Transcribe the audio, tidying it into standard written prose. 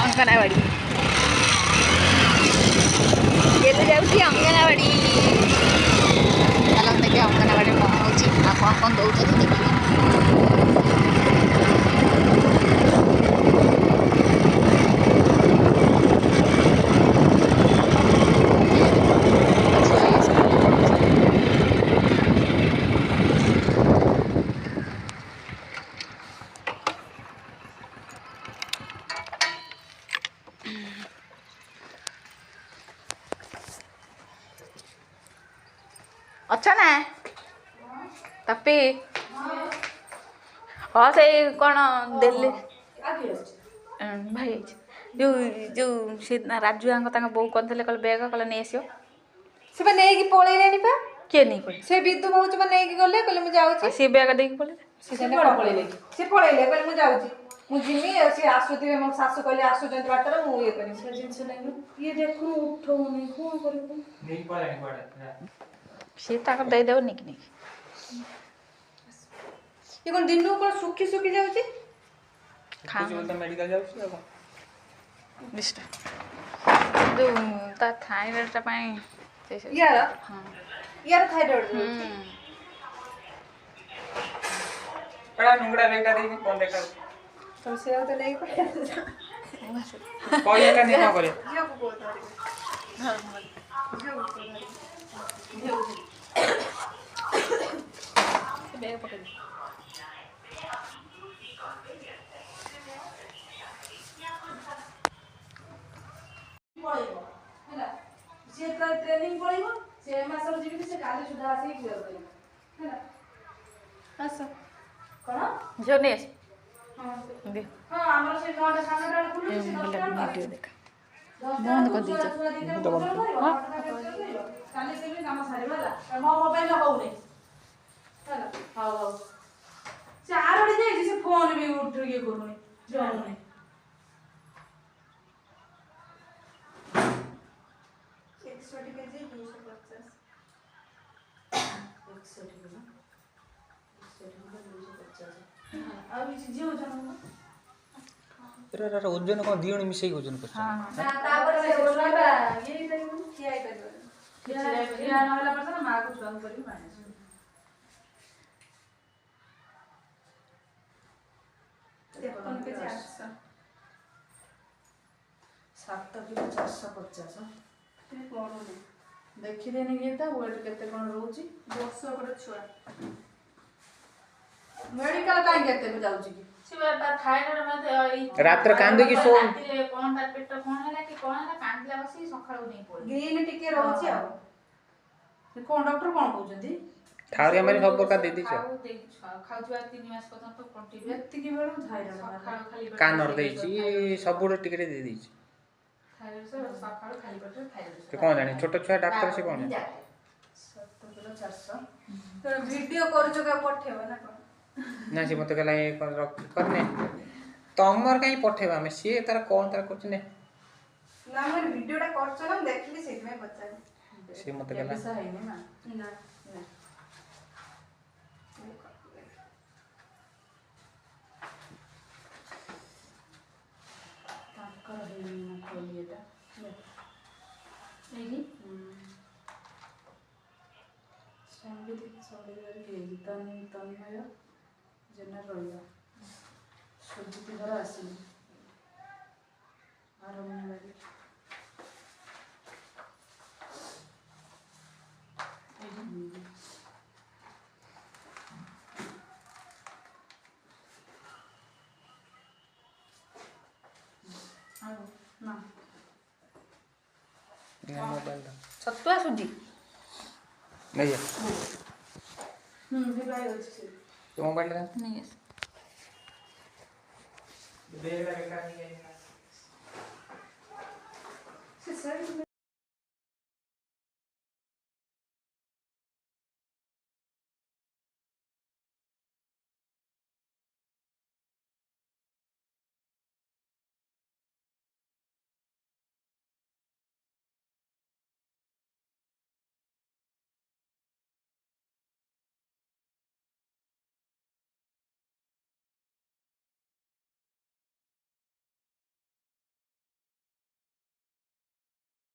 अंगनवाड़ी ये तो जाऊँगी अंगनवाड़ी चलो देखिए अंगनवाड़ी कौन हो कौन दौर देखिए अच्छा ना तपी हाँ से कौन दिल्ली भाई जो जो से राजू आंग बो कहते कल बेग कल नहीं आसो से नहीं पलैले पा किए नहीं पड़े से विद्यु बहुत नहीं गले कहले मुझे जाऊँ सी बेग देख पड़े से पलैले कहले मुझे जाऊँ मुझे सी आसुवे मो शाशु कहले आसुच्च बाटर मुझे करी ये देखु उठौनी कौन कर सी तक देदेव नहीं ये कौन दिन को सुखी सुखी जाऊँ खा तो मेडिकल जाऊँ जो ता थायराइड यार हाँ यार थायराइड बड़ा नुंगड़ा बेटा देखी कौन देखा तो से तो नहीं पड़े कोई का नहीं करे जियो को बोल रही जियो को बोल रही बेग पकड़ से ट्रेनिंग पड़ो से मासर जी से काली सुधा आसी क्लियर करी है आस कौन जो नहीं हां दे हां हमर से 9 साढ़े 9 खुलु से 10 वीडियो देखा बंद कर दीजिए हां काली से भी काम सारे वाला मो मोबाइल हो नहीं चलो हां हां से आरोड़ी जाई से फोन भी उठ ये करूनी जाऊनी ओजन कौन दियोनी मिसई ओजन कर हां ना तापर से ओलबा ये करियो किया करियो किया न होला पर मां को छुआ करी माने 53 के 400 7 किलो 450 ये कोन नहीं देखि देनी ये था वेट केते कोन रहउची 200 कर छुआ मेडिकल काई केते जाउची की सिवा ता थायराइड में रात रे कांदे की सो कौन तार पेट कौन है कि कौन है कांदला बसी सखाळू नहीं पड़े ग्रीन टिके रहउची आ से कोन डॉक्टर कोन कहउचंदी थारिया मारी सब प्रकार दे दी छ खाऊ जुआ 3 मास पर्यंत तो कंटिन्यू एत्ति की बेलो थायराइड सखाळू खाली कानर देछि सब गुड टिकरे दे दी छ थायराइड से सखाळू खाली पेट थायराइड ते कोन जाने छोटो छुआ डॉक्टर से कोन 7 किलो 400 तो वीडियो करजो का पठेबो ना कोन ना से मते गला करने तमर कहीं पठेबा में सी तार कोन तार कुछ ने ना मैं वीडियोटा करछ ना देखली सेति में पचारे से मते गला ऐसा है ना ना ताकर है ना खोलिएटा नहीं संगीत सौदेवर के तन्मय जनरल रहिया सुजित घर आसी आरम्भ वाली ना मोबाइल सत्तुआ सुजी नहीं है भी भाई अच्छे तो मोबाइल नहीं है बेग लगा नहीं है से सर